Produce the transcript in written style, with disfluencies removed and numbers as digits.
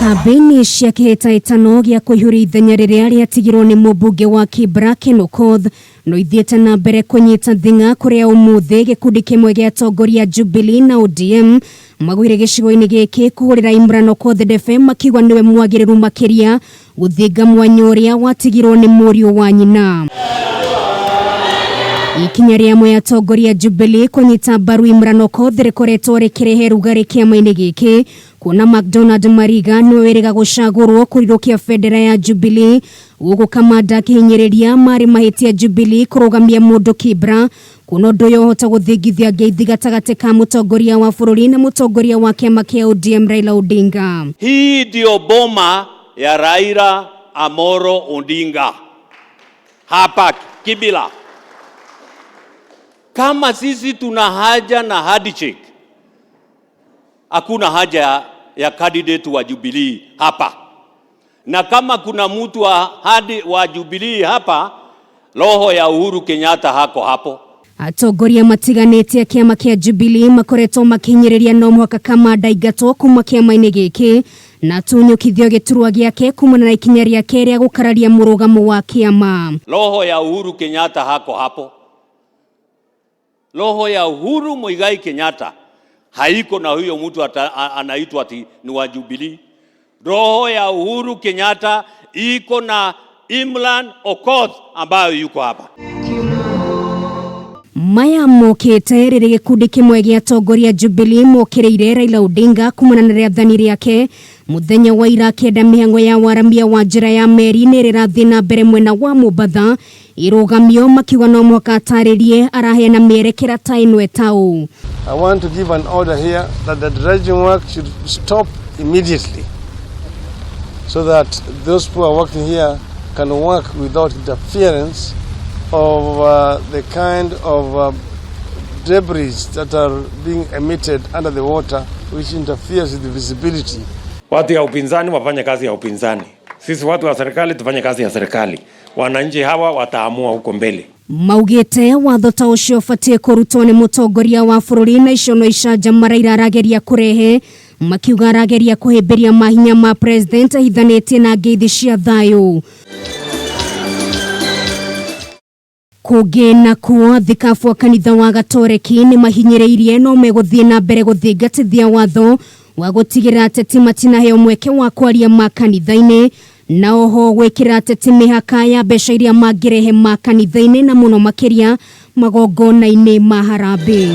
Kambi-ini cia kihitaitano gia kuihuri ithenya riria riatigirwo ni Mumbunge wa Kibra Okoth no ithiete na mbere kunyita thinga kuria umuthi gikundi kimwe gia Atongoria Jubilee na ODM magwire gicigo-ini giki kuhurira Imran Okoth DFM makiuga niwe mwagiriru makiria guthinga mwanya uria watigirwo ni muriu wa nyina. Ikinya ria mwe Atongoria Jubilee kunyita mbaru Imran Okoth rikoretwo rikirehe rugari kiama-ini giki kuna McDonald Mariga niwe wiriga gucagurwo kurirukia federa ya Jubilee ugu Kamanda ahinyiririe mari mahitia Jubilee kurugamia mundu Kibra kuna undu yohota guthingithia ngeithi gatagati ka mutongoria wa bururi na mutongoria wa kiama kia ODM Raila Odinga. Hii ndio boma ya Raila Amolo Odinga hapa Kibra. Kama sisi tuna haja na handshake, hakuna haja ya candidate wa Jubilee hapa. Na kama kuna mtu wa Jubilee hapa, roho ya Uhuru Kenyatta hako hapo. Atongoria matiganite ya kiama kia Jubilee makoretwo makihinyiriria no mwaka Kamanda aigatwo kuma kiama-ini giki na tunyukithio giturwa giake kumana na ikinya riake ria gukararia murugamo wa kiama. Roho ya Uhuru Kenyatta hako hapo. Roho ya Uhuru Muigai Kenyatta haiko na huyo mtu anaitwa ati ni wa Jubilee. Roho ya Uhuru Kenyatta iko na Imran Okoth ambayo yuko hapa. Maya mokite riri gikundi kimwe gia Atongoria Jubilee mokireire Raila Odinga kumana na riathani riake muthenya wa ira kenda mihang'o ya waramia wa njira ya meri ni rirathi na mbere mwena wa Mombatha irugamio makiuga no mwaka ataririe araheana mierekera ta inwe tau. I want to give an order here that the dredging work should stop immediately so that those who are working here can work without interference of the kind of debris that are being emitted under the water which interferes with the visibility. Watu ya upinzani wafanye kazi ya upinzani. Sisi watu wa serikali tufanye kazi ya serikali. Wananchi hawa wataamua huko mbele. Maugite watho ta ucio ufatie kurutwo ni mutongoria wa bururi na icono icanja Raila arageria kurehe makiuga arageria kuhimbiria mahinya ma president ahithanitie na ngeithi cia thayu. Kugena kuo thikafu wa kanitha wa Gatoreki ni mahinyiririe no meguthie na mbere guthingatithia watho wa gutigirira ateti matinaheo mweke wa kwaria makanitha-ini na oho gwikira ateti mihaka ya mbeca iria mangirehe makanitha-ini na muno makiria magongona-ini ma harambe.